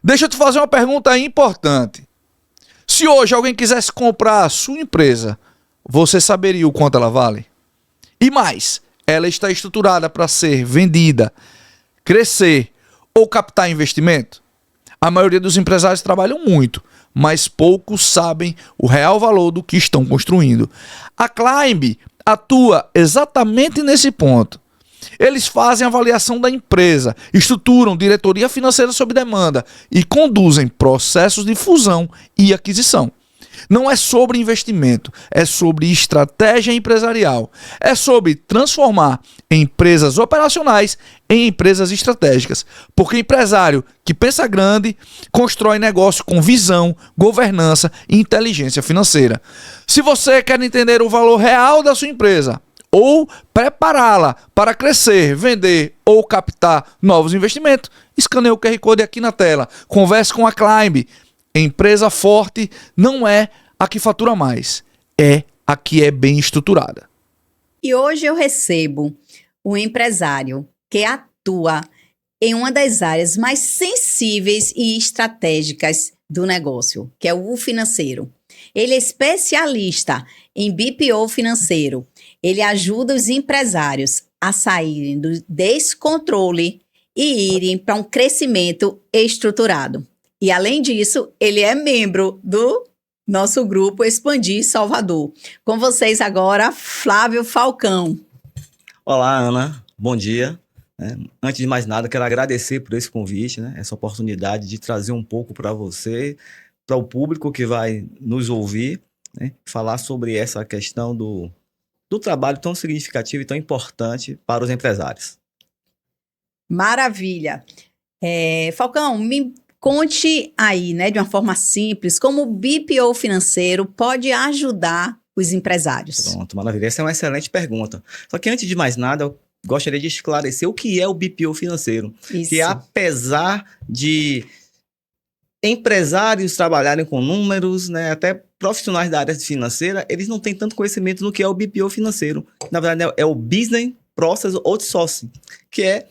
Deixa eu te fazer uma pergunta importante. Se hoje alguém quisesse comprar a sua empresa, você saberia o quanto ela vale? E mais, ela está estruturada para ser vendida, crescer ou captar investimento? A maioria dos empresários trabalham muito, mas poucos sabem o real valor do que estão construindo. A Climb atua exatamente nesse ponto. Eles fazem avaliação da empresa, estruturam diretoria financeira sob demanda e conduzem processos de fusão e aquisição. Não é sobre investimento, é sobre estratégia empresarial. É sobre transformar empresas operacionais em empresas estratégicas. Porque empresário que pensa grande, constrói negócio com visão, governança e inteligência financeira. Se você quer entender o valor real da sua empresa, ou prepará-la para crescer, vender ou captar novos investimentos, escaneie o QR Code aqui na tela. Converse com a Climb. Empresa forte não é a que fatura mais, é a que é bem estruturada. E hoje eu recebo um empresário que atua em uma das áreas mais sensíveis e estratégicas do negócio, que é o financeiro. Ele é especialista em BPO financeiro. Ele ajuda os empresários a saírem do descontrole e irem para um crescimento estruturado. E, além disso, ele é membro do nosso grupo Expandir Salvador. Com vocês agora, Flávio Falcão. Olá, Ana. Bom dia. Antes de mais nada, quero agradecer por esse convite, essa oportunidade de trazer um pouco para você, para o público que vai nos ouvir, falar sobre essa questão do trabalho tão significativo e tão importante para os empresários. Maravilha. Falcão, me conte aí, de uma forma simples, como o BPO financeiro pode ajudar os empresários. Pronto, maravilha. Essa é uma excelente pergunta. Só que antes de mais nada, eu gostaria de esclarecer o que é o BPO financeiro. Isso. Que apesar de empresários trabalharem com números, até profissionais da área financeira, eles não têm tanto conhecimento no que é o BPO financeiro. Na verdade, é o Business Process Outsourcing, que é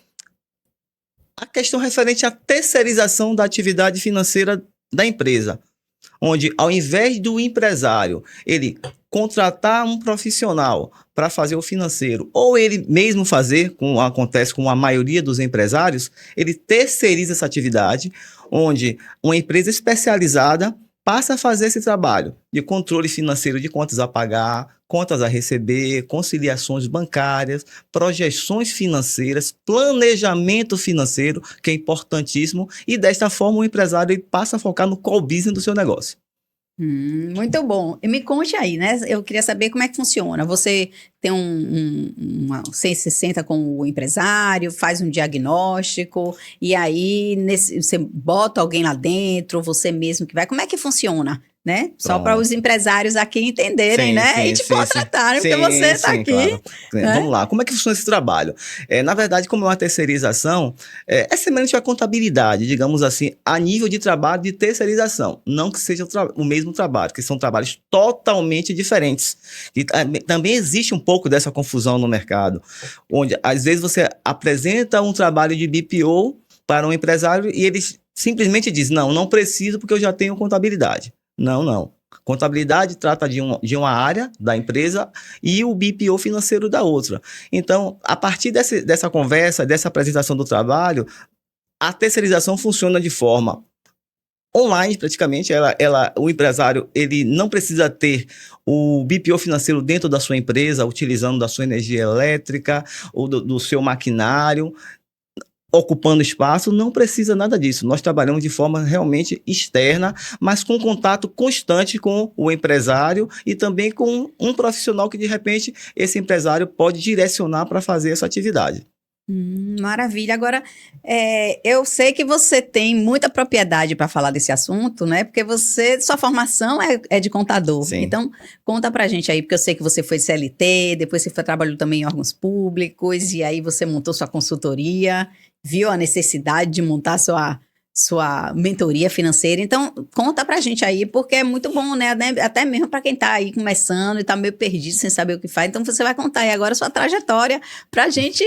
a questão referente à terceirização da atividade financeira da empresa, onde ao invés do empresário ele contratar um profissional para fazer o financeiro, ou ele mesmo fazer, como acontece com a maioria dos empresários, ele terceiriza essa atividade, onde uma empresa especializada passa a fazer esse trabalho de controle financeiro de contas a pagar, contas a receber, conciliações bancárias, projeções financeiras, planejamento financeiro, que é importantíssimo, e desta forma o empresário ele passa a focar no core business do seu negócio. Muito bom. E me conte aí, Eu queria saber como é que funciona. Você tem você se senta com o empresário, faz um diagnóstico, e aí você bota alguém lá dentro, você mesmo que vai. Como é que funciona? Só para os empresários aqui entenderem, e te contratarem, porque você está aqui. Claro. Vamos lá, como é que funciona esse trabalho? Na verdade, como é uma terceirização, é semelhante à contabilidade, digamos assim, a nível de trabalho de terceirização. Não que seja o mesmo trabalho, que são trabalhos totalmente diferentes. E também existe um pouco dessa confusão no mercado, onde às vezes você apresenta um trabalho de BPO para um empresário e ele simplesmente diz, não preciso porque eu já tenho contabilidade. Não. Contabilidade trata de uma área da empresa e o BPO financeiro da outra. Então, a partir dessa conversa, dessa apresentação do trabalho, a terceirização funciona de forma online, praticamente. O empresário ele não precisa ter o BPO financeiro dentro da sua empresa, utilizando da sua energia elétrica ou do seu maquinário, ocupando espaço, não precisa nada disso. Nós trabalhamos de forma realmente externa, mas com contato constante com o empresário e também com um profissional que, de repente, esse empresário pode direcionar para fazer essa atividade. Maravilha. Agora, eu sei que você tem muita propriedade para falar desse assunto, Porque sua formação é de contador. Sim. Então, conta pra gente aí, porque eu sei que você foi CLT, depois você trabalhou também em órgãos públicos, e aí você montou sua consultoria, viu a necessidade de montar sua mentoria financeira. Então, conta pra gente aí, porque é muito bom, Até mesmo para quem tá aí começando e tá meio perdido, sem saber o que faz. Então, você vai contar aí agora a sua trajetória pra gente,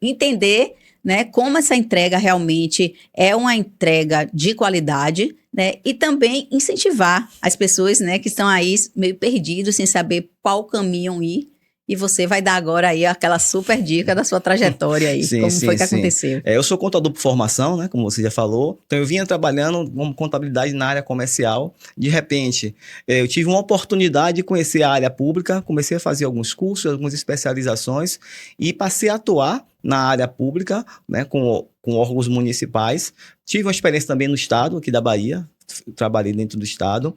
entender né, como essa entrega realmente é uma entrega de qualidade, né, e também incentivar as pessoas, né, que estão aí meio perdidos, sem saber qual caminho ir. E você vai dar agora aí aquela super dica da sua trajetória aí, Sim, como sim, foi que sim. aconteceu. Eu sou contador por formação, né, como você já falou. Então, eu vinha trabalhando como contabilidade na área comercial. De repente, eu tive uma oportunidade de conhecer a área pública, comecei a fazer alguns cursos, algumas especializações e passei a atuar na área pública, né, com órgãos municipais. Tive uma experiência também no estado, aqui da Bahia, trabalhei dentro do estado.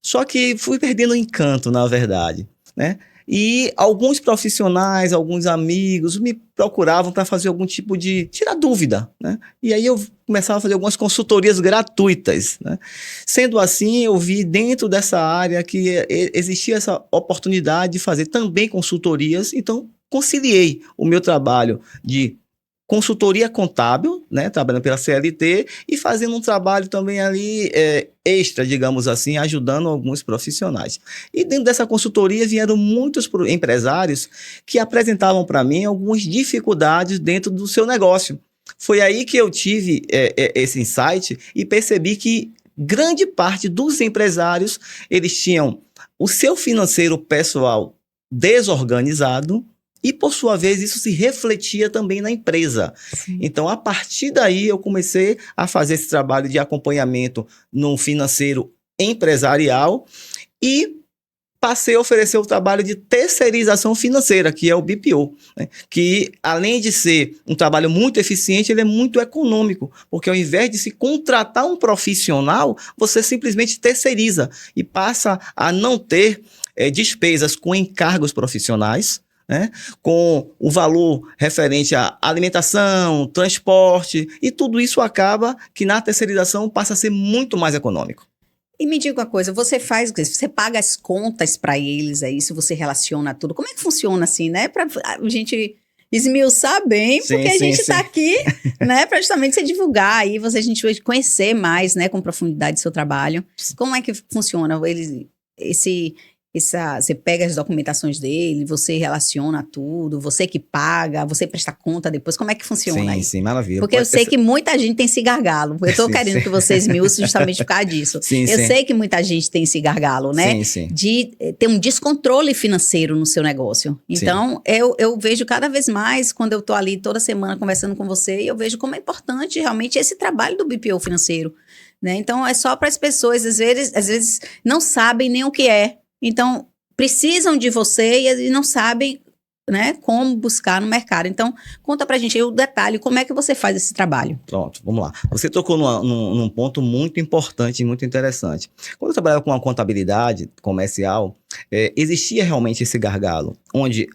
Só que fui perdendo o encanto, na verdade, né? E alguns profissionais, alguns amigos me procuravam para fazer algum tipo de tirar dúvida, né? E aí eu começava a fazer algumas consultorias gratuitas, né? Sendo assim, eu vi dentro dessa área que existia essa oportunidade de fazer também consultorias, então conciliei o meu trabalho de consultoria contábil, né, trabalhando pela CLT e fazendo um trabalho também ali extra, digamos assim, ajudando alguns profissionais. E dentro dessa consultoria vieram muitos empresários que apresentavam para mim algumas dificuldades dentro do seu negócio. Foi aí que eu tive esse insight e percebi que grande parte dos empresários, eles tinham o seu financeiro pessoal desorganizado, e, por sua vez, isso se refletia também na empresa. Sim. Então, a partir daí, eu comecei a fazer esse trabalho de acompanhamento no financeiro empresarial e passei a oferecer o trabalho de terceirização financeira, que é o BPO, né? Que, além de ser um trabalho muito eficiente, ele é muito econômico, porque ao invés de se contratar um profissional, você simplesmente terceiriza e passa a não ter despesas com encargos profissionais, né, com o valor referente à alimentação, transporte, e tudo isso acaba que na terceirização passa a ser muito mais econômico. E me diga uma coisa, você paga as contas para eles aí, se você relaciona tudo, como é que funciona assim, né, para a gente esmiuçar bem, porque a gente está aqui, né, para justamente se divulgar aí, a gente vai conhecer mais, né, com profundidade o seu trabalho. Como é que funciona você pega as documentações dele, você relaciona tudo, você que paga, você presta conta depois, como é que funciona aí? Sim, maravilha. Porque eu sei que muita gente tem esse gargalo, eu tô querendo que vocês me usem justamente por causa disso. Eu sei que muita gente tem esse gargalo, né? De ter um descontrole financeiro no seu negócio. Então, eu vejo cada vez mais, quando eu tô ali toda semana conversando com você, eu vejo como é importante realmente esse trabalho do BPO financeiro, né? Então, é só para as pessoas, às vezes não sabem nem o que é. Então, precisam de você e não sabem, né, como buscar no mercado. Então, conta pra gente aí o detalhe, como é que você faz esse trabalho? Pronto, vamos lá. Você tocou num ponto muito importante e muito interessante. Quando eu trabalhava com a contabilidade comercial, existia realmente esse gargalo, onde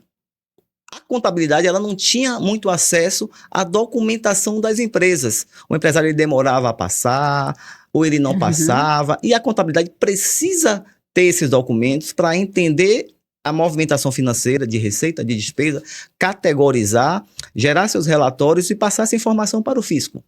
a contabilidade ela não tinha muito acesso à documentação das empresas. O empresário ele demorava a passar, ou ele não passava, e a contabilidade precisa ter esses documentos para entender a movimentação financeira de receita, de despesa, categorizar, gerar seus relatórios e passar essa informação para o fisco.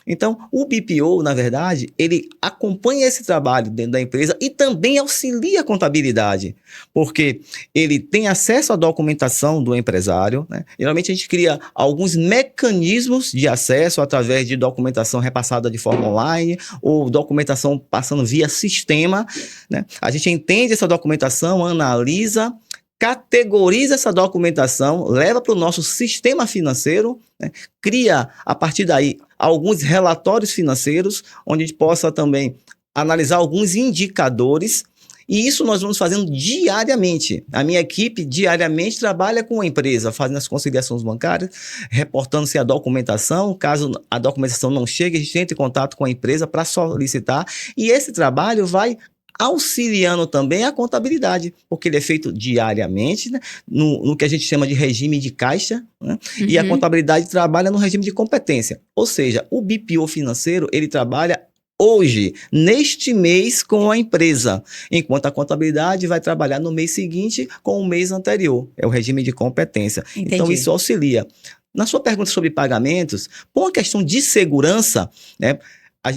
Então, o BPO, na verdade, ele acompanha esse trabalho dentro da empresa e também auxilia a contabilidade, porque ele tem acesso à documentação do empresário, né? Geralmente a gente cria alguns mecanismos de acesso através de documentação repassada de forma online ou documentação passando via sistema, né? A gente entende essa documentação, analisa, categoriza essa documentação, leva para o nosso sistema financeiro, né? Cria, a partir daí, alguns relatórios financeiros, onde a gente possa também analisar alguns indicadores, e isso nós vamos fazendo diariamente. A minha equipe diariamente trabalha com a empresa, fazendo as conciliações bancárias, reportando-se a documentação. Caso a documentação não chegue, a gente entra em contato com a empresa para solicitar, e esse trabalho vai auxiliando também a contabilidade, porque ele é feito diariamente, né, no que a gente chama de regime de caixa, né, e a contabilidade trabalha no regime de competência. Ou seja, o BPO financeiro, ele trabalha hoje, neste mês, com a empresa, enquanto a contabilidade vai trabalhar no mês seguinte com o mês anterior. É o regime de competência. Entendi. Então, isso auxilia. Na sua pergunta sobre pagamentos, por uma questão de segurança, né,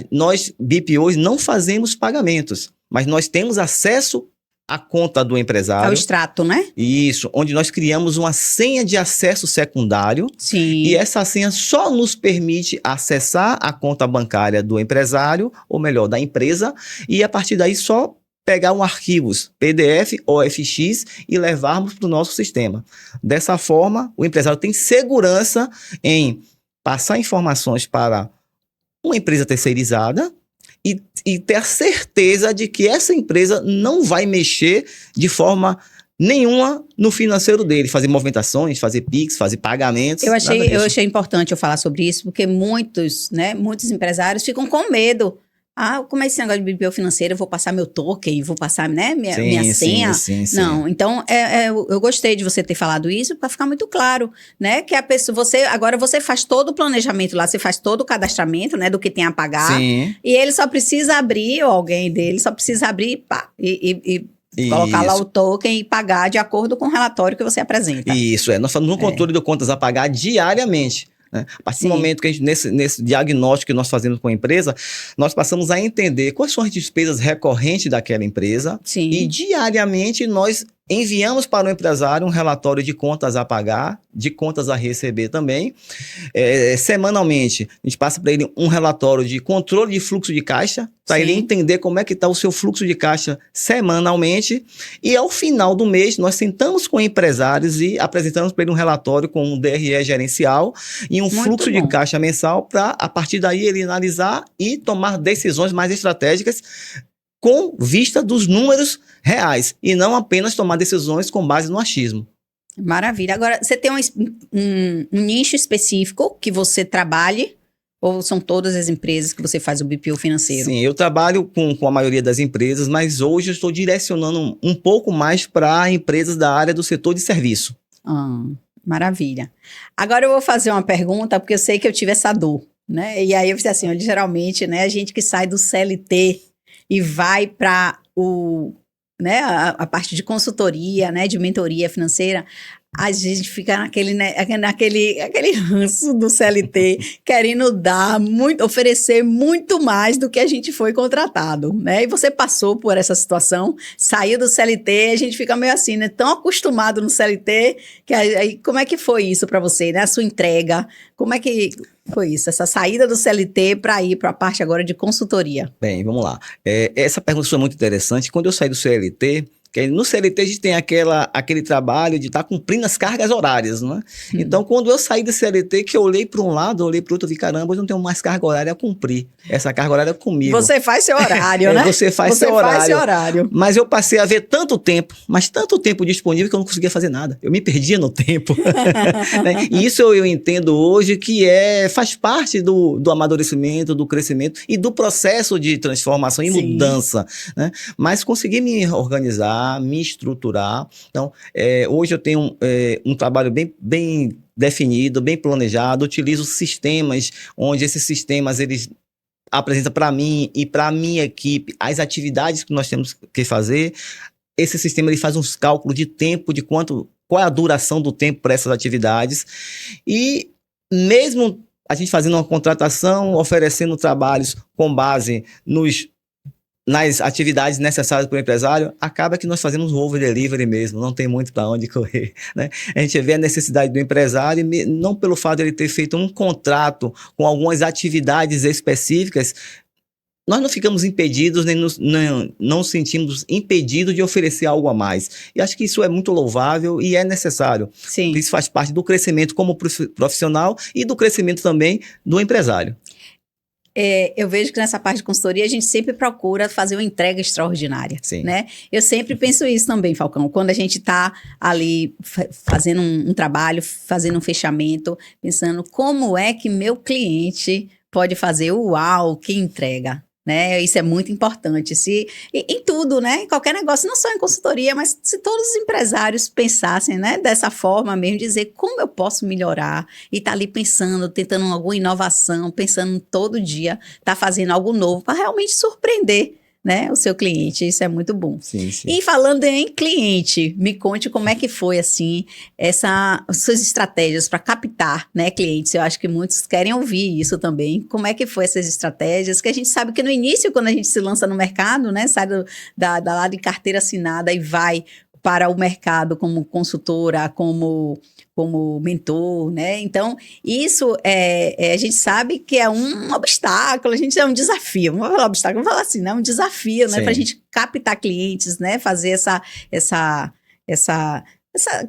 nós, BPOs, não fazemos pagamentos, mas nós temos acesso a conta do É o empresário. extrato, né? Isso, onde nós criamos uma senha de acesso secundário. Sim. E essa senha só nos permite acessar a conta bancária do empresário, ou melhor, da empresa, e a partir daí só pegar um arquivos PDF ou FX e levarmos para o nosso sistema. Dessa forma, o empresário tem segurança em passar informações para uma empresa terceirizada e ter a certeza de que essa empresa não vai mexer de forma nenhuma no financeiro dele, fazer movimentações, fazer PIX, fazer pagamentos. Eu nada disso. achei importante eu falar sobre isso, porque muitos empresários ficam com medo. Como é esse negócio de BPO financeiro? Eu vou passar meu token, vou passar, né, minha senha. Sim. Não, então eu gostei de você ter falado isso para ficar muito claro, né? Que a pessoa, agora você faz todo o planejamento lá, você faz todo o cadastramento, né, do que tem a pagar. Sim. E ele só precisa abrir, ou alguém dele só precisa abrir e colocar lá o token e pagar de acordo com o relatório que você apresenta. Isso, nós falamos no controle de contas a pagar diariamente. Né? A partir do momento que a gente, nesse diagnóstico que nós fazemos com a empresa, nós passamos a entender quais são as despesas recorrentes daquela empresa. Sim. E diariamente nós enviamos para o empresário um relatório de contas a pagar, de contas a receber também. Semanalmente, a gente passa para ele um relatório de controle de fluxo de caixa, para ele entender como é que está o seu fluxo de caixa semanalmente. E ao final do mês, nós sentamos com empresários e apresentamos para ele um relatório com um DRE gerencial e um fluxo de caixa mensal para, a partir daí, ele analisar e tomar decisões mais estratégicas com vista dos números reais e não apenas tomar decisões com base no achismo. Maravilha. Agora, você tem um nicho específico que você trabalhe ou são todas as empresas que você faz o BPO financeiro? Sim, eu trabalho com a maioria das empresas, mas hoje eu estou direcionando um pouco mais para empresas da área do setor de serviço. Maravilha. Agora eu vou fazer uma pergunta, porque eu sei que eu tive essa dor, né? E aí eu fiz assim, geralmente, né, a gente que sai do CLT e vai para a parte de consultoria, né, de mentoria financeira, a gente fica naquele ranço do CLT, querendo oferecer muito mais do que a gente foi contratado, né? E você passou por essa situação, saiu do CLT, a gente fica meio assim, né? Tão acostumado no CLT, que aí, como é que foi isso para você, né? A sua entrega, como é que foi isso? Essa saída do CLT para ir para a parte agora de consultoria? Bem, vamos lá. Essa pergunta foi muito interessante. Quando eu saí do CLT, no CLT a gente tem aquele trabalho de estar cumprindo as cargas horárias, né? Então, quando eu saí do CLT, que eu olhei para um lado, olhei para o outro, eu vi, caramba, eu não tenho mais carga horária a cumprir. Essa carga horária é comigo. Você faz seu horário, né? Você faz seu horário. Mas eu passei a ver tanto tempo disponível que eu não conseguia fazer nada. Eu me perdia no tempo. Né? E isso eu entendo hoje que faz parte do amadurecimento, do crescimento e do processo de transformação e mudança. Né? Mas consegui me organizar, me estruturar. Então, hoje eu tenho um trabalho bem definido, bem planejado, utilizo sistemas, onde esses sistemas, eles apresentam para mim e para a minha equipe as atividades que nós temos que fazer. Esse sistema, ele faz uns cálculos de tempo, de qual é a duração do tempo para essas atividades. E mesmo a gente fazendo uma contratação, oferecendo trabalhos com base nas atividades necessárias para o empresário, acaba que nós fazemos um over delivery mesmo, não tem muito para onde correr, né? A gente vê a necessidade do empresário, não pelo fato de ele ter feito um contrato com algumas atividades específicas, nós não ficamos impedidos, nem não sentimos impedidos de oferecer algo a mais. E acho que isso é muito louvável e é necessário. Sim. Isso faz parte do crescimento como profissional e do crescimento também do empresário. Eu vejo que nessa parte de consultoria a gente sempre procura fazer uma entrega extraordinária, Sim. Né? Eu sempre penso isso também, Falcão, quando a gente está ali fazendo um trabalho, fazendo um fechamento, pensando como é que meu cliente pode fazer que entrega, né? Isso é muito importante. Em tudo, né? Em qualquer negócio, não só em consultoria, mas se todos os empresários pensassem, né, dessa forma mesmo, dizer como eu posso melhorar e tá ali pensando, tentando alguma inovação, pensando todo dia, tá fazendo algo novo para realmente surpreender, né, o seu cliente. Isso é muito bom. Sim, sim. E falando em cliente, me conte como é que foi, assim, suas estratégias para captar, né, clientes. Eu acho que muitos querem ouvir isso também. Como é que foi essas estratégias? Que a gente sabe que no início, quando a gente se lança no mercado, né, sai da lá de carteira assinada e vai para o mercado como consultora, como mentor, né? Então, isso a gente sabe que é um obstáculo, a gente é um desafio. Não vou falar obstáculo, vou falar assim, né? Um desafio, né? Para a gente captar clientes, né? Fazer essa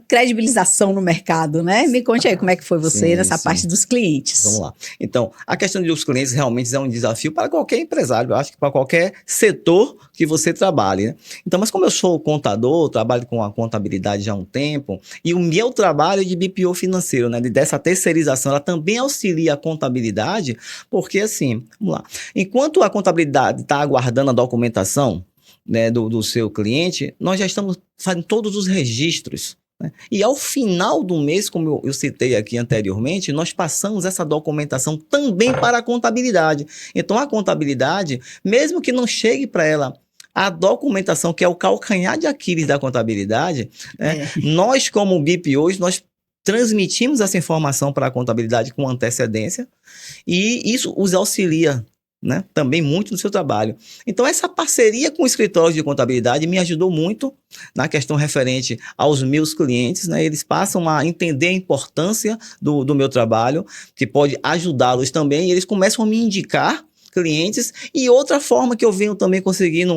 credibilização no mercado, né? Me conte aí como é que foi você nessa parte dos clientes. Vamos lá. Então, a questão dos clientes realmente é um desafio para qualquer empresário, eu acho que para qualquer setor que você trabalhe, né? Então, mas como eu sou contador, trabalho com a contabilidade já há um tempo, e o meu trabalho de BPO financeiro, né, dessa terceirização, ela também auxilia a contabilidade, porque assim, vamos lá, enquanto a contabilidade está aguardando a documentação, né, do seu cliente, nós já estamos fazendo todos os registros, né? E ao final do mês, como eu citei aqui anteriormente, nós passamos essa documentação também para a contabilidade. Então, a contabilidade, mesmo que não chegue para ela a documentação, que é o calcanhar de Aquiles da contabilidade, né, nós, como BPOs, nós transmitimos essa informação para a contabilidade com antecedência e isso os auxilia, né, também muito no seu trabalho. Então, essa parceria com o escritório de contabilidade me ajudou muito na questão referente aos meus clientes, né? Eles passam a entender a importância do meu trabalho, que pode ajudá-los também, e eles começam a me indicar clientes. E outra forma que eu venho também conseguir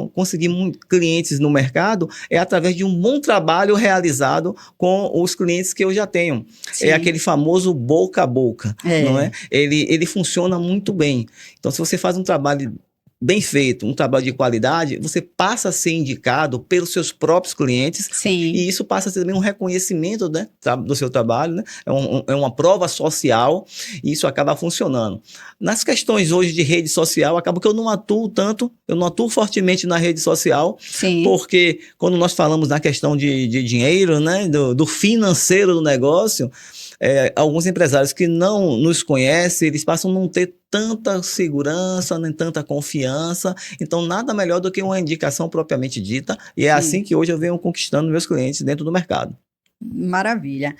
clientes no mercado é através de um bom trabalho realizado com os clientes que eu já tenho. Sim. É aquele famoso boca a boca, não é? Ele funciona muito bem. Então, se você faz um trabalho bem feito, um trabalho de qualidade, você passa a ser indicado pelos seus próprios clientes. Sim. E isso passa a ser também um reconhecimento, né, do seu trabalho, né? É uma prova social e isso acaba funcionando. Nas questões hoje de rede social, acaba que eu não atuo fortemente na rede social. Sim. Porque quando nós falamos na questão de dinheiro, né, do financeiro do negócio, alguns empresários que não nos conhecem, eles passam a não ter tanta segurança, nem tanta confiança. Então, nada melhor do que uma indicação propriamente dita. E é Sim. assim que hoje eu venho conquistando meus clientes dentro do mercado. Maravilha.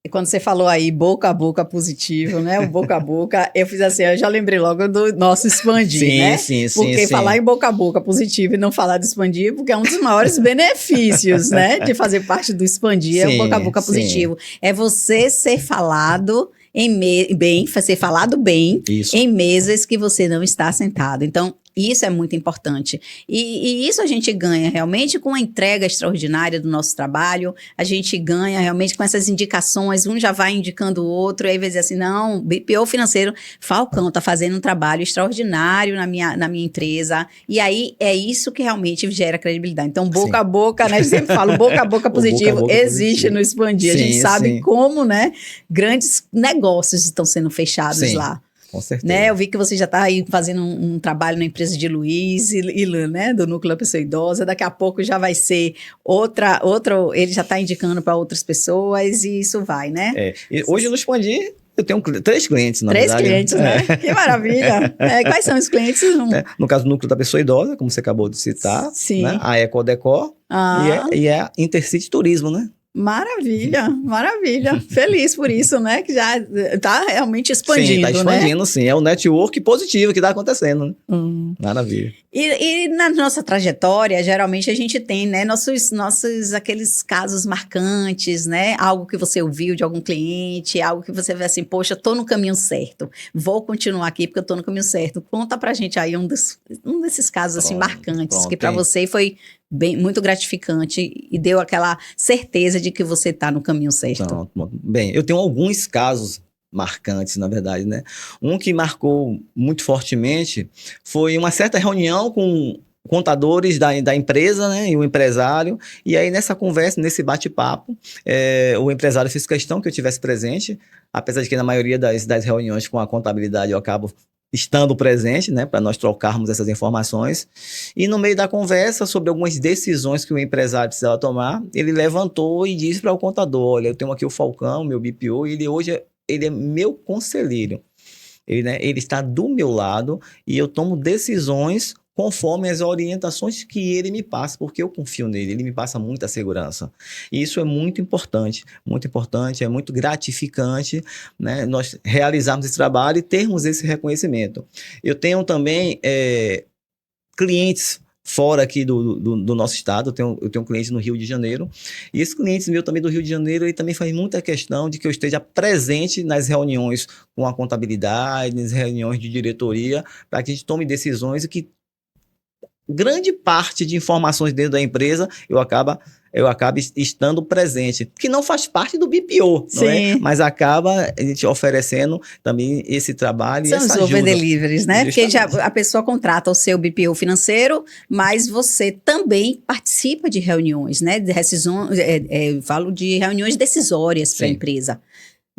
E quando você falou aí boca a boca positivo, né? O boca a boca, eu fiz assim, eu já lembrei logo do nosso expandir, sim, né? Sim, porque falar em boca a boca positivo e não falar de expandir, porque é um dos maiores benefícios, né? De fazer parte do expandir, é o boca a boca positivo. É você ser falado ser falado bem isso. Em mesas que você não está sentado. Então, isso é muito importante. E isso a gente ganha realmente com a entrega extraordinária do nosso trabalho, a gente ganha realmente com essas indicações, um já vai indicando o outro, e aí vai dizer assim, não, BPO financeiro, Falcão está fazendo um trabalho extraordinário na minha empresa, e aí é isso que realmente gera credibilidade. Então, boca a boca, né, eu sempre falo, boca a boca positivo existe no Expandir, a gente sabe como, né, grandes negócios estão sendo fechados lá. Com certeza. Né? Eu vi que você já está aí fazendo um trabalho na empresa de Luiz e né? Do Núcleo da Pessoa Idosa. Daqui a pouco já vai ser outra ele já está indicando para outras pessoas e isso vai, né? E hoje no Expandir eu tenho 3 clientes, na verdade. 3 clientes, né? Que maravilha. Quais são os clientes? No caso do Núcleo da Pessoa Idosa, como você acabou de citar. Sim. Né? A Ecodecor e a Intercity Turismo, né? Maravilha, maravilha. Feliz por isso, né? Que já está realmente expandindo, sim, está expandindo, né? Sim. É o network positivo que está acontecendo, né? Maravilha. E na nossa trajetória, geralmente a gente tem, né? Nossos aqueles casos marcantes, né? Algo que você ouviu de algum cliente, algo que você vê assim, poxa, tô no caminho certo. Vou continuar aqui porque eu tô no caminho certo. Conta pra gente aí um desses casos assim marcantes, que para você foi muito gratificante e deu aquela certeza de que você está no caminho certo. Bem, eu tenho alguns casos marcantes, na verdade, né? Um que marcou muito fortemente foi uma certa reunião com contadores da empresa, né, e o empresário, e aí nessa conversa, nesse bate-papo, o empresário fez questão que eu tivesse presente, apesar de que na maioria das reuniões com a contabilidade eu acabo estando presente, né, para nós trocarmos essas informações. E no meio da conversa sobre algumas decisões que o empresário precisava tomar, ele levantou e disse para o contador, olha, eu tenho aqui o Falcão, meu BPO, e ele é meu conselheiro. Ele está do meu lado e eu tomo decisões conforme as orientações que ele me passa, porque eu confio nele, ele me passa muita segurança. E isso é muito importante, é muito gratificante, né, nós realizarmos esse trabalho e termos esse reconhecimento. Eu tenho também clientes fora aqui do nosso estado, eu tenho um cliente no Rio de Janeiro, e esse cliente meu também do Rio de Janeiro, ele também faz muita questão de que eu esteja presente nas reuniões com a contabilidade, nas reuniões de diretoria, para que a gente tome decisões e que grande parte de informações dentro da empresa eu acabo estando presente, que não faz parte do BPO, não é? Mas acaba a gente oferecendo também esse trabalho. São e essa os over ajuda. deliveries, né? Porque a pessoa contrata o seu BPO financeiro, mas você também participa de reuniões, né? De decisões, eu falo de reuniões decisórias para a empresa.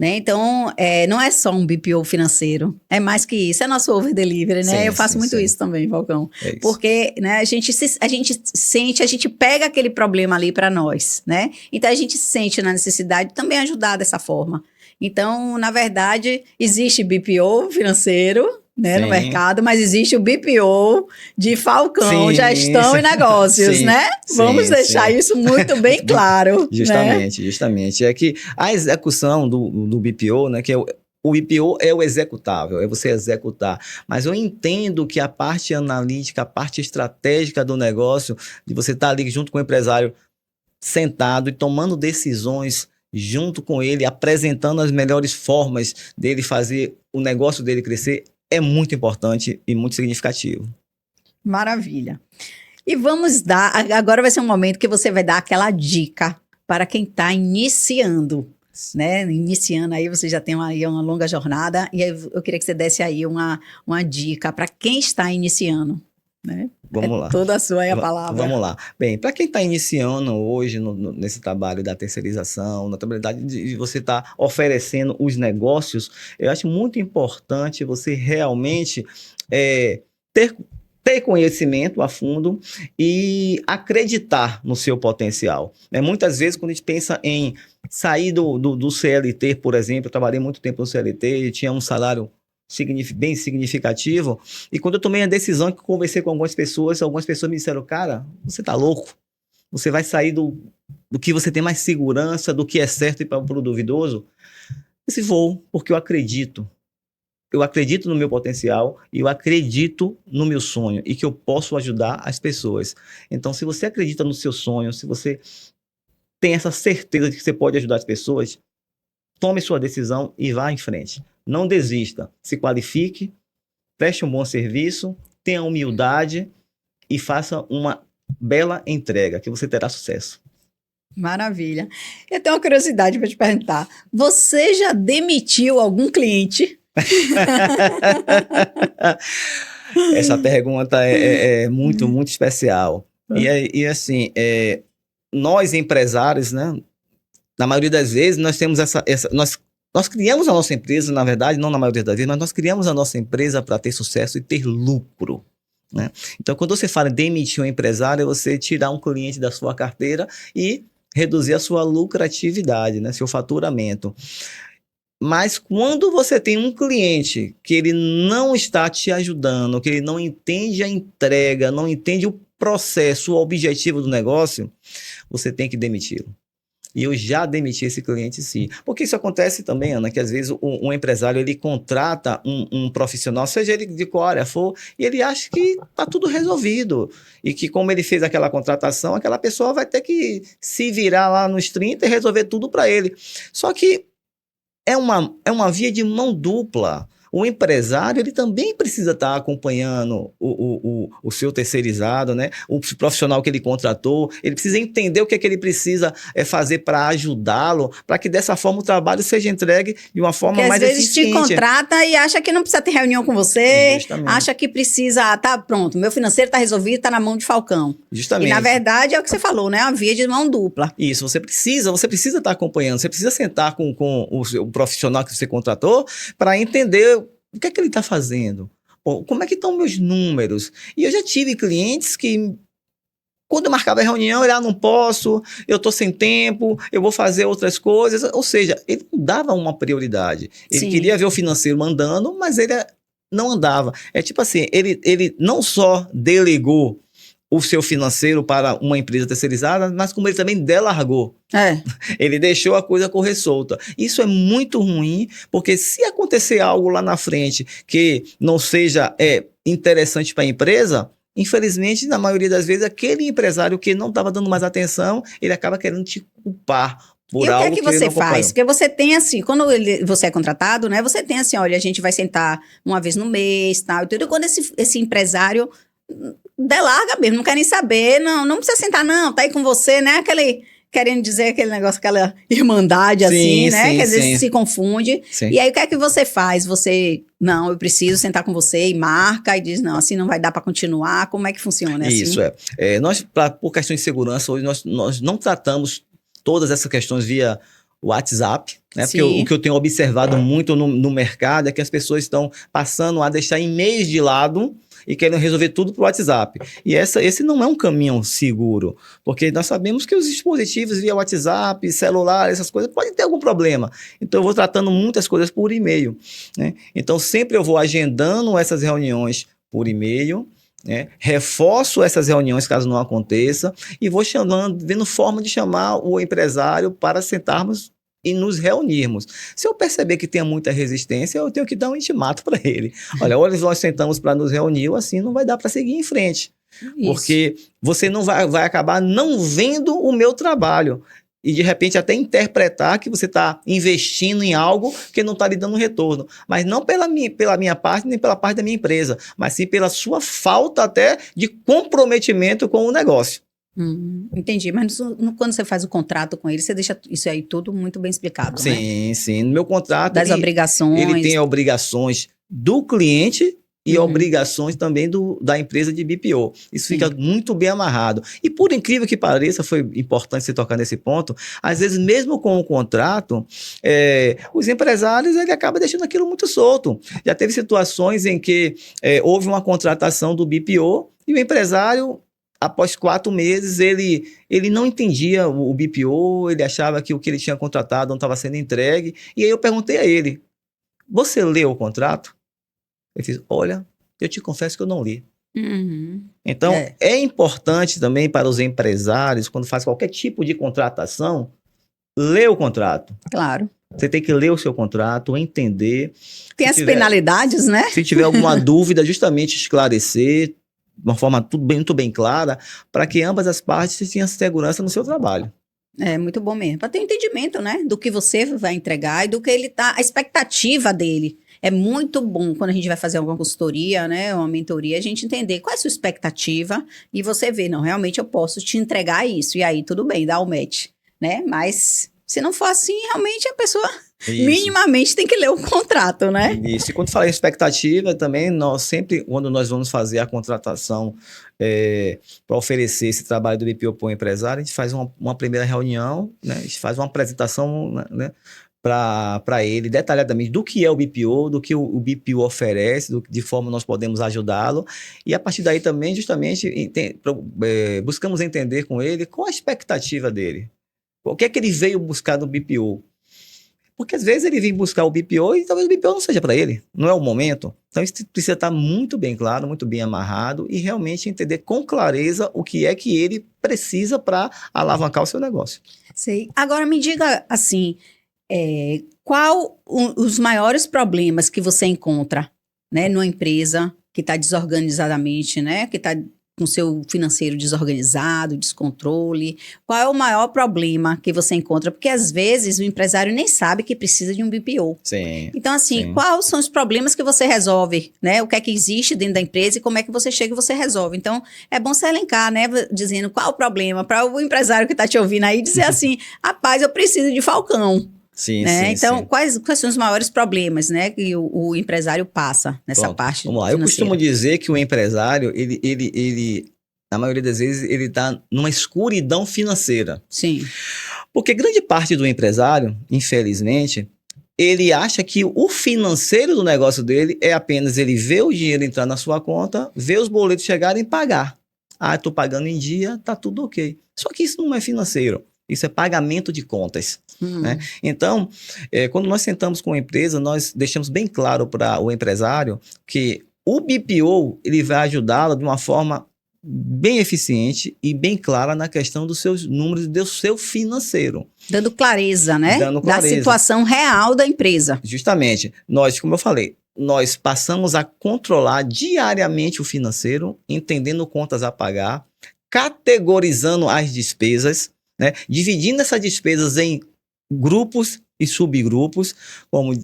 Né? Então, não é só um BPO financeiro, é mais que isso, é nosso over delivery, né? Eu faço muito isso também, Falcão. Porque, né, a gente sente, a gente pega aquele problema ali para nós, né? Então, a gente sente na necessidade de também ajudar dessa forma. Então, na verdade, existe BPO financeiro, né, no mercado, mas existe o BPO de Falcão, gestão e negócios, né? Vamos deixar isso muito bem claro. Justamente. É que a execução do BPO, né, que o BPO é o executável, é você executar. Mas eu entendo que a parte analítica, a parte estratégica do negócio, de você estar ali junto com o empresário, sentado e tomando decisões junto com ele, apresentando as melhores formas dele fazer o negócio dele crescer, é muito importante e muito significativo. Maravilha. E vamos dar, agora vai ser um momento que você vai dar aquela dica para quem está iniciando, né? Iniciando aí, você já tem aí uma longa jornada, e eu queria que você desse aí uma dica para quem está iniciando, né? Vamos lá. Toda a sua é a palavra. Vamos lá. Bem, para quem está iniciando hoje nesse trabalho da terceirização, na trabalhabilidade de você estar oferecendo os negócios, eu acho muito importante você realmente ter conhecimento a fundo e acreditar no seu potencial. Muitas vezes, quando a gente pensa em sair do CLT, por exemplo, eu trabalhei muito tempo no CLT e tinha um salário bem significativo, e quando eu tomei a decisão, que conversei com algumas pessoas me disseram, cara, você tá louco, você vai sair do que você tem mais segurança, do que é certo e para o duvidoso. Eu disse, vou, porque eu acredito no meu potencial e eu acredito no meu sonho e que eu posso ajudar as pessoas. Então, se você acredita no seu sonho, se você tem essa certeza de que você pode ajudar as pessoas, tome sua decisão e vá em frente. Não desista, se qualifique, preste um bom serviço, tenha humildade e faça uma bela entrega, que você terá sucesso. Maravilha. Eu tenho uma curiosidade para te perguntar. Você já demitiu algum cliente? Essa pergunta é muito, muito especial. E assim, nós empresários, né, na maioria das vezes, nós temos nós criamos a nossa empresa, na verdade, não na maioria das vezes, mas nós criamos a nossa empresa para ter sucesso e ter lucro, né? Então, quando você fala em demitir um empresário, é você tirar um cliente da sua carteira e reduzir a sua lucratividade, né? Seu faturamento. Mas quando você tem um cliente que ele não está te ajudando, que ele não entende a entrega, não entende o processo, o objetivo do negócio, você tem que demiti-lo. E eu já demiti esse cliente, sim. Porque isso acontece também, Ana, que às vezes um empresário, ele contrata um profissional, seja ele de qual área for, e ele acha que está tudo resolvido. E que como ele fez aquela contratação, aquela pessoa vai ter que se virar lá nos 30 e resolver tudo para ele. Só que é uma via de mão dupla. O empresário, ele também precisa estar acompanhando o seu terceirizado, né? O profissional que ele contratou, ele precisa entender o que é que ele precisa fazer para ajudá-lo, para que dessa forma o trabalho seja entregue de uma forma mais eficiente. Às vezes te contrata e acha que não precisa ter reunião com você, acha que precisa, tá pronto, meu financeiro tá resolvido, tá na mão de Falcão. Justamente. E na verdade é o que você falou, né? A via de mão dupla. Isso, você precisa estar acompanhando, você precisa sentar com o profissional que você contratou para entender o que é que ele está fazendo? Como é que estão meus números? E eu já tive clientes que, quando eu marcava a reunião, ele, não posso, eu estou sem tempo, eu vou fazer outras coisas. Ou seja, ele não dava uma prioridade. Ele queria ver o financeiro mandando, mas ele não andava. É tipo assim, ele não só delegou o seu financeiro para uma empresa terceirizada, mas como ele também delargou. É. Ele deixou a coisa correr solta. Isso é muito ruim, porque se acontecer algo lá na frente que não seja interessante para a empresa, infelizmente, na maioria das vezes, aquele empresário que não estava dando mais atenção, ele acaba querendo te culpar por E o que é algo que ele você não acompanhou. faz? Porque você tem assim, quando você é contratado, né? Você tem assim, olha, a gente vai sentar uma vez no mês, tal, e tudo. E quando esse empresário delarga mesmo, não quer nem saber, não precisa sentar, não, tá aí com você, né? Querendo dizer aquele negócio, aquela irmandade assim, né? Que às vezes se confunde. Sim. E aí o que é que você faz? Você, não, eu preciso sentar com você e marca e diz, não, assim não vai dar para continuar. Como é que funciona? É Isso, assim? Nós, por questões de segurança, hoje nós não tratamos todas essas questões via WhatsApp, né? Porque Sim. o que eu tenho observado muito no mercado é que as pessoas estão passando a deixar e-mails de lado e querem resolver tudo por WhatsApp. E esse não é um caminho seguro, porque nós sabemos que os dispositivos via WhatsApp, celular, essas coisas, podem ter algum problema. Então, eu vou tratando muitas coisas por e-mail, né? Então, sempre eu vou agendando essas reuniões por e-mail, né? Reforço essas reuniões caso não aconteça e vou chamando, vendo forma de chamar o empresário para sentarmos e nos reunirmos. Se eu perceber que tem muita resistência, eu tenho que dar um intimato para ele. Olha, hoje nós sentamos para nos reunir, assim não vai dar para seguir em frente. Isso. Porque você não vai acabar não vendo o meu trabalho. E de repente até interpretar que você está investindo em algo que não está lhe dando retorno. Mas não pela minha parte, nem pela parte da minha empresa, mas sim pela sua falta até de comprometimento com o negócio. Entendi, mas quando você faz o contrato com ele, você deixa isso aí tudo muito bem explicado, né? Sim, sim. No meu contrato, Das obrigações. ele tem obrigações do cliente e obrigações também da empresa de BPO. Isso fica muito bem amarrado. E por incrível que pareça, foi importante você tocar nesse ponto, às vezes mesmo com o contrato, os empresários ele acabam deixando aquilo muito solto. Já teve situações em que houve uma contratação do BPO e o empresário, após 4 meses, ele não entendia o BPO, ele achava que o que ele tinha contratado não estava sendo entregue. E aí eu perguntei a ele, você leu o contrato? Ele disse, olha, eu te confesso que eu não li. Então, é importante também para os empresários, quando faz qualquer tipo de contratação, ler o contrato. Claro. Você tem que ler o seu contrato, entender. Tem as penalidades, né? Se tiver alguma dúvida, justamente esclarecer de uma forma muito bem clara, para que ambas as partes tenham segurança no seu trabalho. É muito bom mesmo. Para ter um entendimento, né? Do que você vai entregar e do que ele tá, a expectativa dele. É muito bom quando a gente vai fazer alguma consultoria, né? Uma mentoria, a gente entender qual é a sua expectativa e você ver, não, realmente eu posso te entregar isso. E aí, tudo bem, dá o match, né? Mas se não for assim, realmente a pessoa minimamente tem que ler o contrato, né? Isso. E quando fala em expectativa, também nós sempre, quando nós vamos fazer a contratação para oferecer esse trabalho do BPO para o empresário, a gente faz uma primeira reunião, né? A gente faz uma apresentação, né? Para ele, detalhadamente, do que é o BPO, do que o BPO oferece, de forma nós podemos ajudá-lo. E a partir daí também, justamente, buscamos entender com ele qual a expectativa dele. O que é que ele veio buscar no BPO? Porque às vezes ele vem buscar o BPO e talvez o BPO não seja para ele, não é o momento. Então isso precisa estar muito bem claro, muito bem amarrado e realmente entender com clareza o que é que ele precisa para alavancar o seu negócio. Sei. Agora me diga assim, qual os maiores problemas que você encontra, né, numa empresa que está desorganizadamente, né, que está com seu financeiro desorganizado, descontrole? Qual é o maior problema que você encontra? Porque às vezes o empresário nem sabe que precisa de um BPO. Sim. Então assim, sim. Quais são os problemas que você resolve, né? O que é que existe dentro da empresa e como é que você chega e você resolve. Então é bom você elencar, né? Dizendo qual o problema para o empresário que está te ouvindo aí dizer assim, rapaz, eu preciso de Falcão. Sim, né? sim, então, sim. Quais são os maiores problemas, né, que o empresário passa nessa parte Vamos lá. financeira? Eu costumo dizer que o empresário, ele na maioria das vezes, ele está numa escuridão financeira. Sim. Porque grande parte do empresário, infelizmente, ele acha que o financeiro do negócio dele é apenas ele ver o dinheiro entrar na sua conta, ver os boletos chegarem e pagar. Ah, estou pagando em dia, tá tudo ok. Só que isso não é financeiro. Isso é pagamento de contas. Né? Então, quando nós sentamos com a empresa, nós deixamos bem claro para o empresário que o BPO ele vai ajudá-lo de uma forma bem eficiente e bem clara na questão dos seus números e do seu financeiro. Dando clareza, né? Dando clareza. Da situação real da empresa. Justamente. Nós, como eu falei, nós passamos a controlar diariamente o financeiro, entendendo contas a pagar, categorizando as despesas, né? Dividindo essas despesas em grupos e subgrupos, como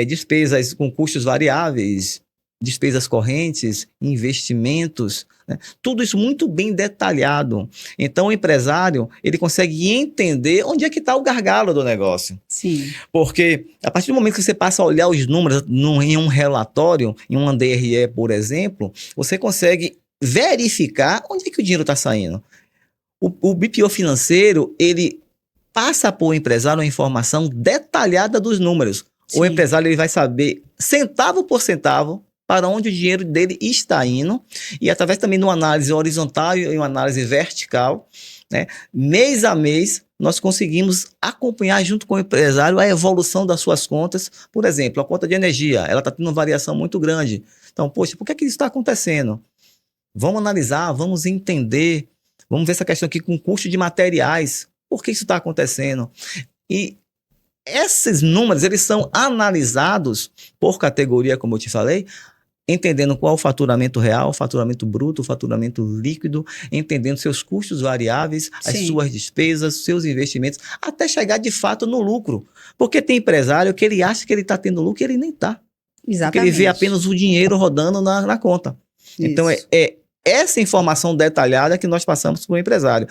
despesas com custos variáveis, despesas correntes, investimentos, né? Tudo isso muito bem detalhado. Então, o empresário, ele consegue entender onde é que está o gargalo do negócio. Sim. Porque, a partir do momento que você passa a olhar os números em um relatório, em uma DRE, por exemplo, você consegue verificar onde é que o dinheiro está saindo. O BPO financeiro, ele passa para o empresário uma informação detalhada dos números. Sim. O empresário ele vai saber, centavo por centavo, para onde o dinheiro dele está indo, e através também de uma análise horizontal e uma análise vertical, né, mês a mês, nós conseguimos acompanhar junto com o empresário a evolução das suas contas. Por exemplo, a conta de energia, ela está tendo uma variação muito grande. Então, poxa, por que isso está acontecendo? Vamos analisar, vamos entender, vamos ver essa questão aqui com custo de materiais. Por que isso está acontecendo? E esses números, eles são analisados por categoria, como eu te falei, entendendo qual é o faturamento real, o faturamento bruto, o faturamento líquido, entendendo seus custos variáveis, as suas despesas, seus investimentos, até chegar de fato no lucro. Porque tem empresário que ele acha que ele está tendo lucro e ele nem está. Exatamente. Porque ele vê apenas o dinheiro rodando na conta. Isso. Então, é essa informação detalhada que nós passamos para o empresário.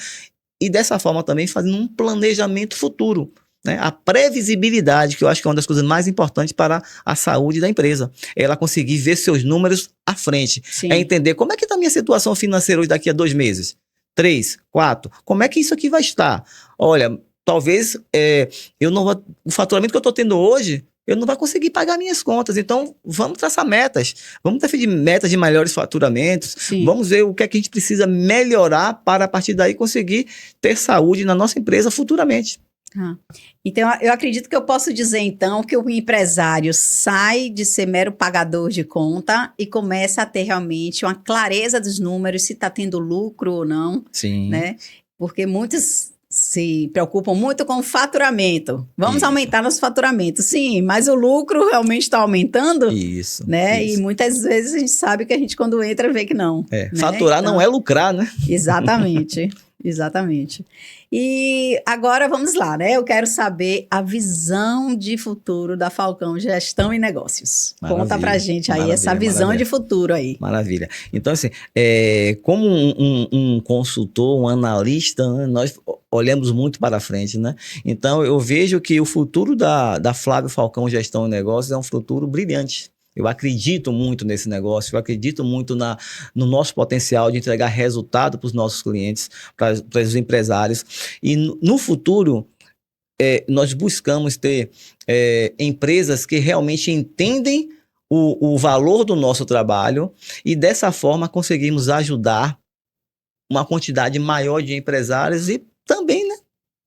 E dessa forma também fazendo um planejamento futuro. Né? A previsibilidade, que eu acho que é uma das coisas mais importantes para a saúde da empresa. É ela conseguir ver seus números à frente. Sim. É entender como é que está a minha situação financeira hoje daqui a 2 meses, 3, 4. Como é que isso aqui vai estar? Olha, talvez eu não vou, o faturamento que eu estou tendo hoje, eu não vou conseguir pagar minhas contas. Então, vamos traçar metas. Vamos definir metas de maiores faturamentos. Sim. Vamos ver o que é que a gente precisa melhorar para, a partir daí, conseguir ter saúde na nossa empresa futuramente. Então, eu acredito que eu posso dizer, então, que o empresário sai de ser mero pagador de conta e começa a ter realmente uma clareza dos números, se está tendo lucro ou não. Sim. Né? Porque muitos se preocupam muito com o faturamento. Vamos aumentar nosso faturamento. Sim, mas o lucro realmente está aumentando? Isso. Né? Isso. E muitas vezes a gente sabe que a gente, quando entra, vê que não. Né? Faturar então, não é lucrar, né? Exatamente. Exatamente. E agora vamos lá, né? Eu quero saber a visão de futuro da Falcão Gestão e Negócios. Maravilha, conta pra gente aí essa visão de futuro aí. Maravilha. Então, assim, como um consultor, um analista, né, nós olhamos muito para frente, né? Então, eu vejo que o futuro da Flávio Falcão Gestão e Negócios é um futuro brilhante. Eu acredito muito nesse negócio, eu acredito muito no nosso potencial de entregar resultado para os nossos clientes, para os empresários. E no futuro, nós buscamos ter empresas que realmente entendem o valor do nosso trabalho e, dessa forma, conseguimos ajudar uma quantidade maior de empresários e também, né?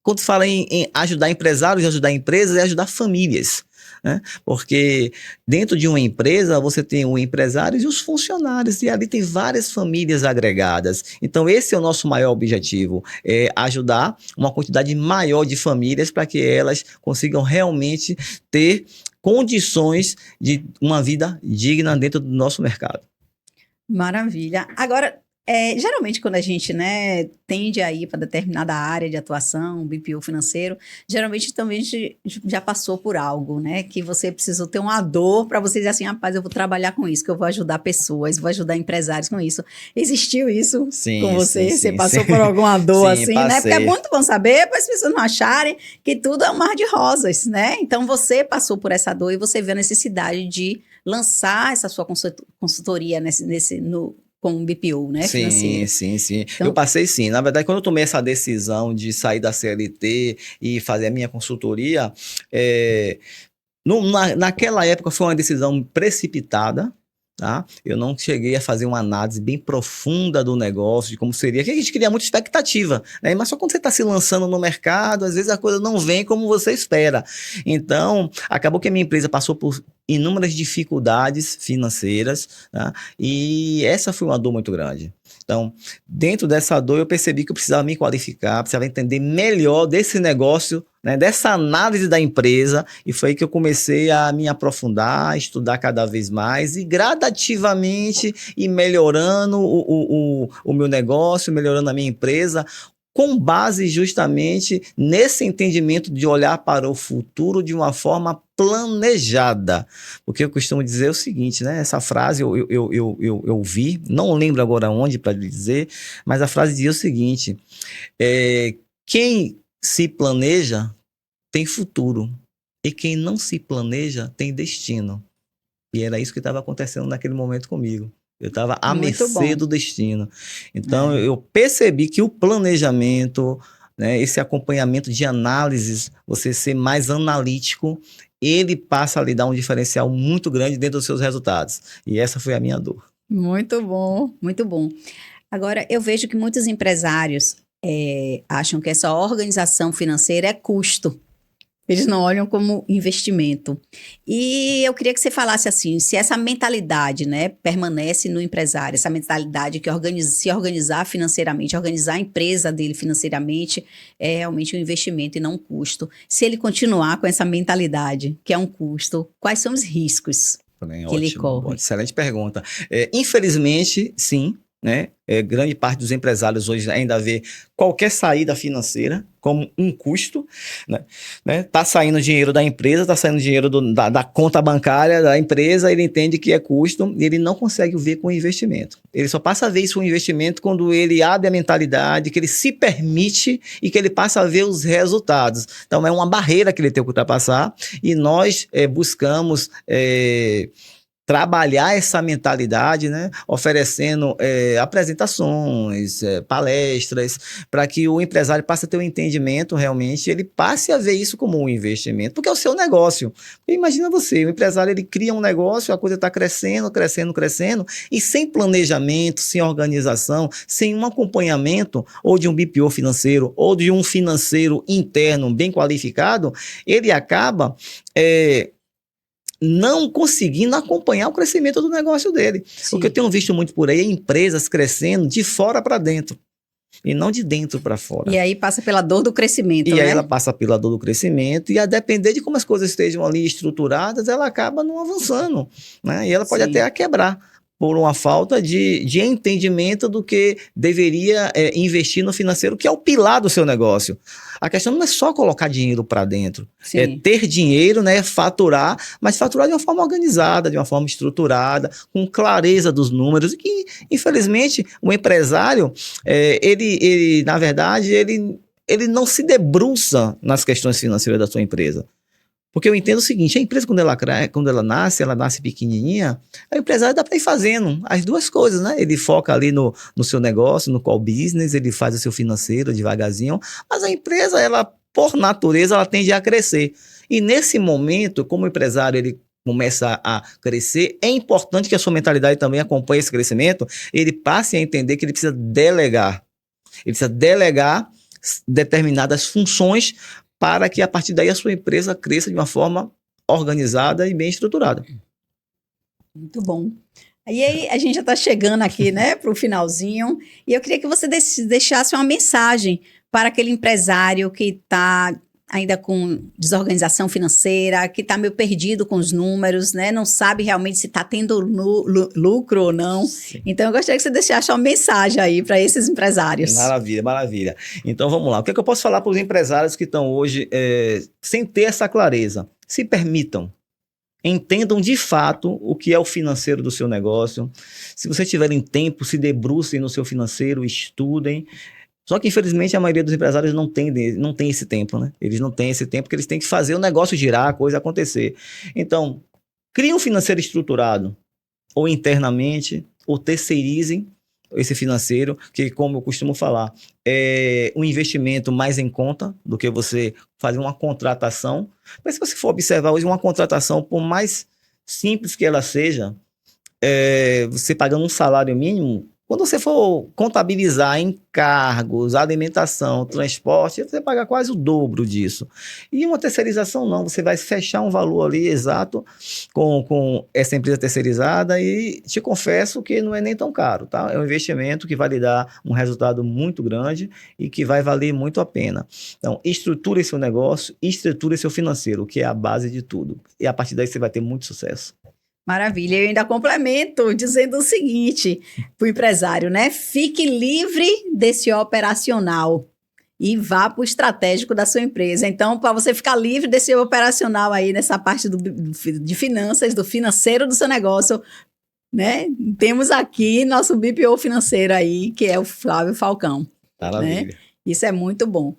Quando se fala em ajudar empresários, ajudar empresas, é ajudar famílias. Né? Porque dentro de uma empresa você tem o empresário e os funcionários, e ali tem várias famílias agregadas. Então esse é o nosso maior objetivo, é ajudar uma quantidade maior de famílias para que elas consigam realmente ter condições de uma vida digna dentro do nosso mercado. Maravilha. Agora, geralmente quando a gente, né, tende a ir para determinada área de atuação, BPO financeiro, geralmente também a gente já passou por algo, né, que você precisou ter uma dor para você dizer assim, rapaz, eu vou trabalhar com isso, que eu vou ajudar pessoas, vou ajudar empresários com isso. Existiu isso com você? Você passou por alguma dor assim, passei. Né? Porque é muito bom saber, para as pessoas não acharem que tudo é um mar de rosas, né? Então você passou por essa dor e você viu a necessidade de lançar essa sua consultoria com o BPO, né? Sim. Então, eu passei sim. Na verdade, quando eu tomei essa decisão de sair da CLT e fazer a minha consultoria, naquela época foi uma decisão precipitada, Tá? Eu não cheguei a fazer uma análise bem profunda do negócio, de como seria, que a gente cria muita expectativa, né? Mas só quando você está se lançando no mercado, às vezes a coisa não vem como você espera. Então, acabou que a minha empresa passou por inúmeras dificuldades financeiras, tá? E essa foi uma dor muito grande. Então, dentro dessa dor, eu percebi que eu precisava me qualificar, precisava entender melhor desse negócio, né, dessa análise da empresa, e foi aí que eu comecei a me aprofundar, estudar cada vez mais e gradativamente ir melhorando o meu negócio, melhorando a minha empresa, com base justamente nesse entendimento de olhar para o futuro de uma forma planejada. Porque eu costumo dizer o seguinte, né? Essa frase eu vi, não lembro agora onde para lhe dizer, mas a frase dizia o seguinte: quem se planeja tem futuro, e quem não se planeja tem destino. E era isso que estava acontecendo naquele momento comigo. Eu estava à mercê do destino. Então, eu percebi que o planejamento, né, esse acompanhamento de análises, você ser mais analítico, ele passa a lhe dar um diferencial muito grande dentro dos seus resultados. E essa foi a minha dor. Muito bom, muito bom. Agora, eu vejo que muitos empresários acham que essa organização financeira é custo. Eles não olham como investimento. E eu queria que você falasse assim, se essa mentalidade, né, permanece no empresário, essa mentalidade que se organizar financeiramente, organizar a empresa dele financeiramente é realmente um investimento e não um custo. Se ele continuar com essa mentalidade, que é um custo, quais são os riscos que ele corre? Excelente pergunta. Infelizmente, sim. Né? Grande parte dos empresários hoje ainda vê qualquer saída financeira como um custo, né? Tá saindo dinheiro da empresa, tá saindo dinheiro da conta bancária da empresa, ele entende que é custo e ele não consegue ver com investimento. Ele só passa a ver isso com investimento quando ele abre a mentalidade, que ele se permite e que ele passa a ver os resultados. Então é uma barreira que ele tem que ultrapassar e nós buscamos trabalhar essa mentalidade, né? Oferecendo apresentações, palestras, para que o empresário passe a ter um entendimento realmente, ele passe a ver isso como um investimento, porque é o seu negócio. Imagina você, o empresário ele cria um negócio, a coisa está crescendo, crescendo, crescendo, e sem planejamento, sem organização, sem um acompanhamento, ou de um BPO financeiro, ou de um financeiro interno bem qualificado, ele acaba não conseguindo acompanhar o crescimento do negócio dele. Sim. O que eu tenho visto muito por aí é empresas crescendo de fora para dentro e não de dentro para fora. E aí passa pela dor do crescimento, E aí ela passa pela dor do crescimento e a depender de como as coisas estejam ali estruturadas, ela acaba não avançando, né? E ela pode até a quebrar por uma falta de entendimento do que deveria investir no financeiro, que é o pilar do seu negócio. A questão não é só colocar dinheiro para dentro, é ter dinheiro, né, faturar, mas faturar de uma forma organizada, de uma forma estruturada, com clareza dos números, e que, infelizmente, o empresário, ele na verdade, ele não se debruça nas questões financeiras da sua empresa. Porque eu entendo o seguinte, a empresa quando ela nasce pequenininha, a empresário dá para ir fazendo as duas coisas, né? Ele foca ali no seu negócio, no core business, ele faz o seu financeiro devagarzinho, mas a empresa, ela, por natureza, ela tende a crescer. E nesse momento, como o empresário, ele começa a crescer, é importante que a sua mentalidade também acompanhe esse crescimento, ele passe a entender que ele precisa delegar. Ele precisa delegar determinadas funções para que a partir daí a sua empresa cresça de uma forma organizada e bem estruturada. Muito bom. E aí a gente já está chegando aqui, né, para o finalzinho, e eu queria que você deixasse uma mensagem para aquele empresário que está ainda com desorganização financeira, que está meio perdido com os números, né? Não sabe realmente se está tendo lucro ou não. Sim. Então, eu gostaria que você deixasse uma mensagem aí para esses empresários. Maravilha, maravilha. Então, vamos lá. O que eu posso falar para os empresários que estão hoje sem ter essa clareza? Se permitam. Entendam de fato o que é o financeiro do seu negócio. Se vocês tiverem tempo, se debrucem no seu financeiro, estudem. Só que, infelizmente, a maioria dos empresários não tem esse tempo, né? Eles não têm esse tempo porque eles têm que fazer o negócio girar, a coisa acontecer. Então, criem um financeiro estruturado, ou internamente, ou terceirizem esse financeiro, que, como eu costumo falar, é um investimento mais em conta do que você fazer uma contratação. Mas se você for observar hoje, uma contratação, por mais simples que ela seja, você pagando um salário mínimo, quando você for contabilizar encargos, alimentação, transporte, você paga quase o dobro disso. E uma terceirização não, você vai fechar um valor ali exato com essa empresa terceirizada e te confesso que não é nem tão caro, tá? É um investimento que vai lhe dar um resultado muito grande e que vai valer muito a pena. Então, estruture seu negócio, estruture seu financeiro, que é a base de tudo. E a partir daí você vai ter muito sucesso. Maravilha, eu ainda complemento dizendo o seguinte para o empresário, né? Fique livre desse operacional e vá para o estratégico da sua empresa. Então, para você ficar livre desse operacional aí, nessa parte de finanças, do financeiro do seu negócio, né? Temos aqui nosso BPO financeiro aí, que é o Flávio Falcão. Maravilha. Né? Isso é muito bom.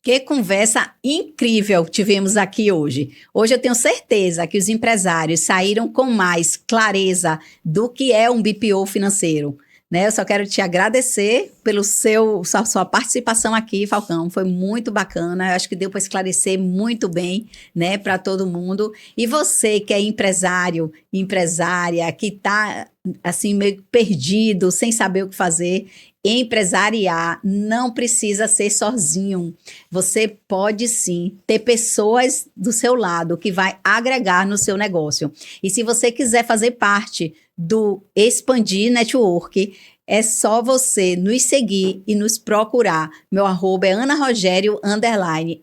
Que conversa incrível tivemos aqui hoje. Hoje eu tenho certeza que os empresários saíram com mais clareza do que é um BPO financeiro. Né? Eu só quero te agradecer pela sua participação aqui, Falcão. Foi muito bacana. Eu acho que deu para esclarecer muito bem, né, para todo mundo. E você que é empresário, empresária, que está assim meio perdido, sem saber o que fazer, empresariar não precisa ser sozinho. Você pode sim ter pessoas do seu lado que vai agregar no seu negócio. E se você quiser fazer parte do Expandir Network, é só você nos seguir e nos procurar. Meu @ é @AnaRogério_.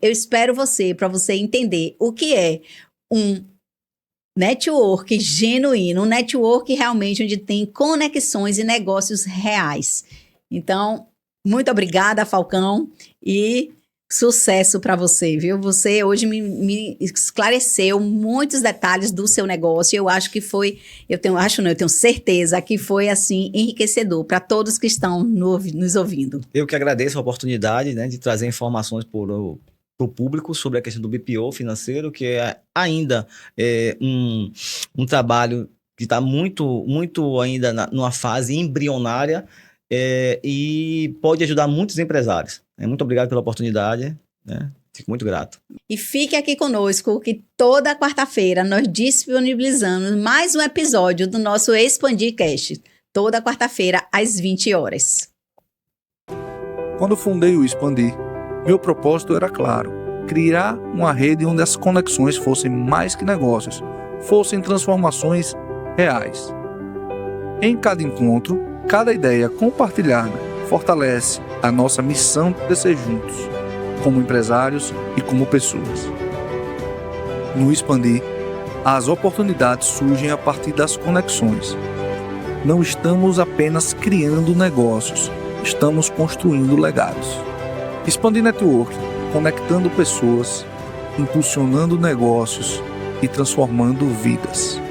Eu espero você para você entender o que é um network genuíno, um network realmente onde tem conexões e negócios reais. Então, muito obrigada, Falcão, e sucesso para você, viu? Você hoje me esclareceu muitos detalhes do seu negócio. Eu acho que foi, eu tenho certeza que foi, assim, enriquecedor para todos que estão nos ouvindo. Eu que agradeço a oportunidade, né, de trazer informações para o público sobre a questão do BPO financeiro, que é ainda um trabalho que está muito, muito ainda numa fase embrionária, e pode ajudar muitos empresários. Muito obrigado pela oportunidade, né? Fico muito grato. E fique aqui conosco que toda quarta-feira nós disponibilizamos mais um episódio do nosso Expandir Cast. Toda quarta-feira às 20 horas. Quando fundei o Expandir, meu propósito era claro: criar uma rede onde as conexões fossem mais que negócios, fossem transformações reais. Em cada encontro, cada ideia compartilhada fortalece a nossa missão de crescer juntos, como empresários e como pessoas. No Expandir, as oportunidades surgem a partir das conexões. Não estamos apenas criando negócios, estamos construindo legados. Expandir Network, conectando pessoas, impulsionando negócios e transformando vidas.